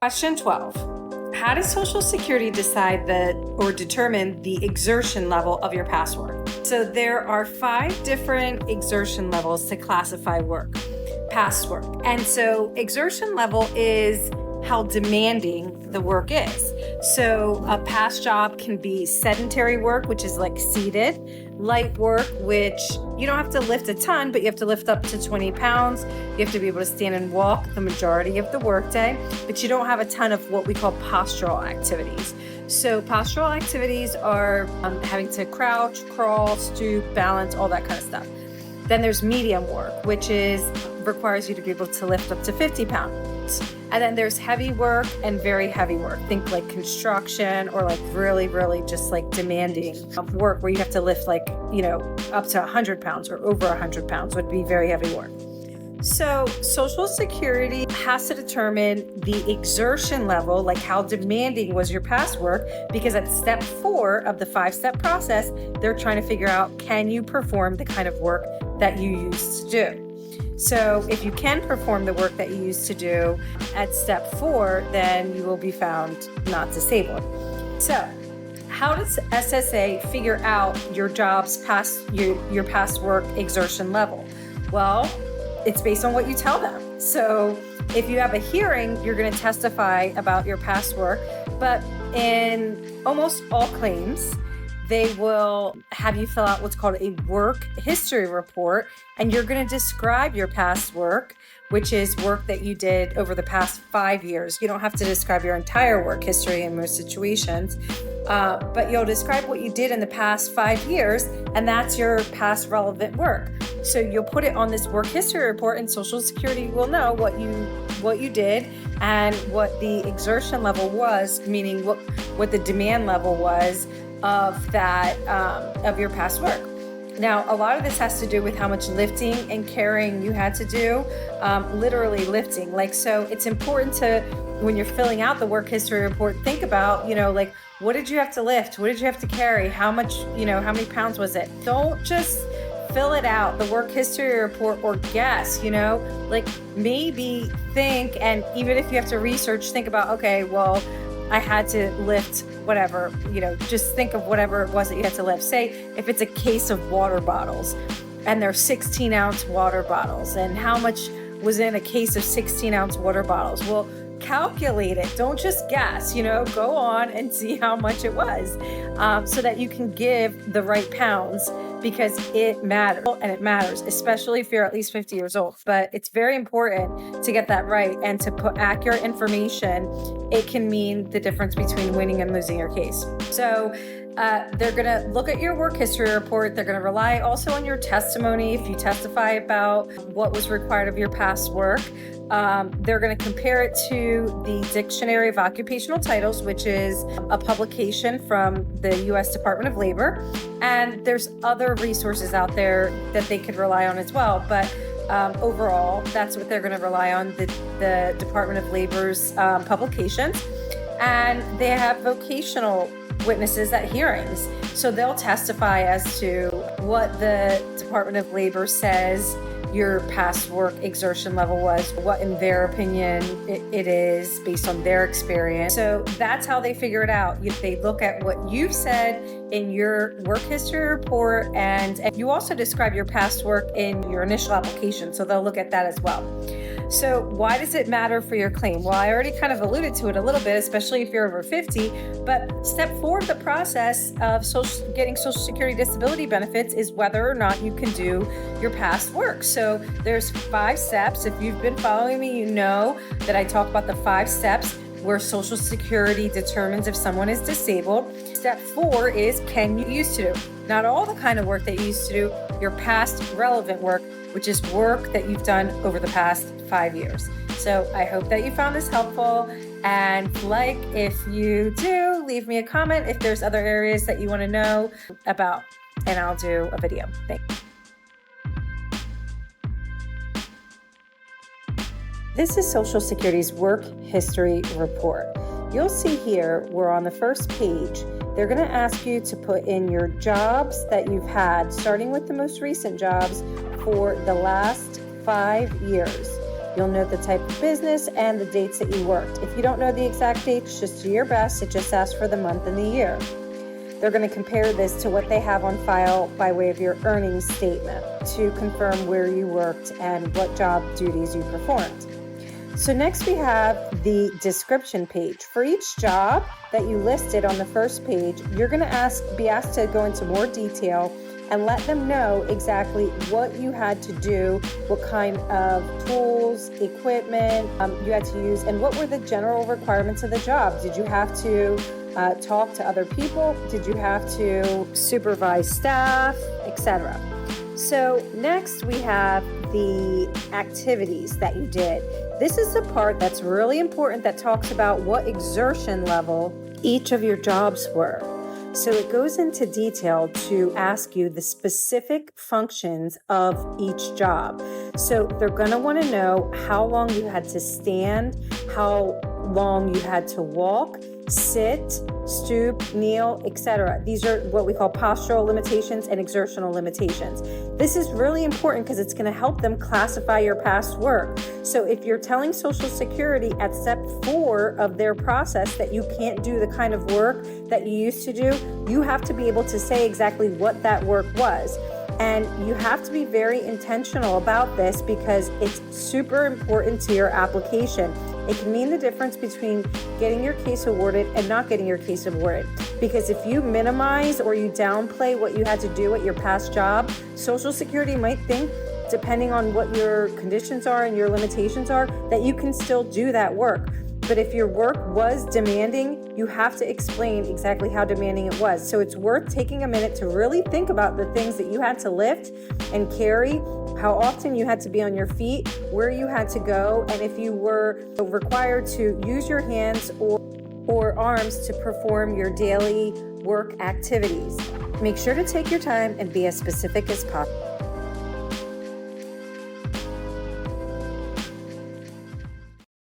Question 12. How does Social Security decide or determine the exertion level of your past work? So there are 5 different exertion levels to classify past work. And so exertion level is how demanding the work is. So a past job can be sedentary work, which is like seated, light work, which you don't have to lift a ton, but you have to lift up to 20 pounds. You have to be able to stand and walk the majority of the workday, but you don't have a ton of what we call postural activities. So postural activities are having to crouch, crawl, stoop, balance, all that kind of stuff. Then there's medium work, which requires you to be able to lift up to 50 pounds. And then there's heavy work and very heavy work. Think like construction or like really, really just like demanding work where you have to lift up to 100 pounds or over 100 pounds would be very heavy work. So Social Security has to determine the exertion level, like how demanding was your past work, because at step 4 of the 5-step process, they're trying to figure out, can you perform the kind of work that you used to do? So if you can perform the work that you used to do at step 4, then you will be found not disabled. So how does SSA figure out your your past work exertion level? Well, it's based on what you tell them. So if you have a hearing, you're going to testify about your past work, but in almost all claims, they will have you fill out what's called a work history report, and you're going to describe your past work, which is work that you did over the past 5 years. You don't have to describe your entire work history in most situations, but you'll describe what you did in the past 5 years, and that's your past relevant work. So you'll put it on this work history report, and Social Security will know what you did and what the exertion level was, meaning what the demand level was of that of your past work. Now, a lot of this has to do with how much lifting and carrying you had to do, literally lifting. So it's important to, when you're filling out the work history report, think about, what did you have to lift? What did you have to carry? How much, how many pounds was it? Don't just fill it out, the work history report, or guess, maybe think, and even if you have to research, think about, okay, well, I had to lift whatever, just think of whatever it was that you had to lift. Say if it's a case of water bottles and they're 16-ounce water bottles, and how much was in a case of 16-ounce water bottles? Well, calculate it. Don't just guess, go on and see how much it was, so that you can give the right pounds, because it matters, and it matters, especially if you're at least 50 years old. But it's very important to get that right and to put accurate information. It can mean the difference between winning and losing your case. So they're going to look at your work history report. They're going to rely also on your testimony if you testify about what was required of your past work. They're going to compare it to the Dictionary of Occupational Titles, which is a publication from the U.S. Department of Labor. And there's other resources out there that they could rely on as well. But overall, that's what they're going to rely on, the Department of Labor's publications. And they have vocational witnesses at hearings. So they'll testify as to what the Department of Labor says your past work exertion level was, what in their opinion it is based on their experience. So that's how they figure it out. They look at what you've said in your work history report, and you also describe your past work in your initial application. So they'll look at that as well. So why does it matter for your claim? Well, I already kind of alluded to it a little bit, especially if you're over 50, but step 4 of the process of getting Social Security disability benefits is whether or not you can do your past work. So there's 5 steps. If you've been following me, you know that I talk about the 5 steps where Social Security determines if someone is disabled. Step 4 is, can you used to do? Not all the kind of work that you used to do, your past relevant work, which is work that you've done over the past 5 years. So I hope that you found this helpful. And if you do, leave me a comment if there's other areas that you want to know about, and I'll do a video. Thanks. This is Social Security's Work History Report. You'll see here, we're on the first page. They're going to ask you to put in your jobs that you've had, starting with the most recent jobs for the last 5 years. You'll note the type of business and the dates that you worked. If you don't know the exact dates, just do your best. It just asks for the month and the year. They're going to compare this to what they have on file by way of your earnings statement to confirm where you worked and what job duties you performed. So next we have the description page. For each job that you listed on the first page, you're going to be asked to go into more detail and let them know exactly what you had to do, what kind of tools, equipment you had to use, and what were the general requirements of the job. Did you have to talk to other people? Did you have to supervise staff, etc.? So next we have the activities that you did. This is the part that's really important that talks about what exertion level each of your jobs were. So it goes into detail to ask you the specific functions of each job. So they're going to want to know how long you had to stand, how long you had to walk, sit, stoop, kneel, etc. These are what we call postural limitations and exertional limitations. This is really important because it's going to help them classify your past work. So if you're telling Social Security at step 4 of their process that you can't do the kind of work that you used to do, you have to be able to say exactly what that work was. And you have to be very intentional about this because it's super important to your application. It can mean the difference between getting your case awarded and not getting your case awarded. Because if you minimize or you downplay what you had to do at your past job, Social Security might think, depending on what your conditions are and your limitations are, that you can still do that work. But if your work was demanding, you have to explain exactly how demanding it was. So it's worth taking a minute to really think about the things that you had to lift and carry, how often you had to be on your feet, where you had to go, and if you were required to use your hands or arms to perform your daily work activities. Make sure to take your time and be as specific as possible.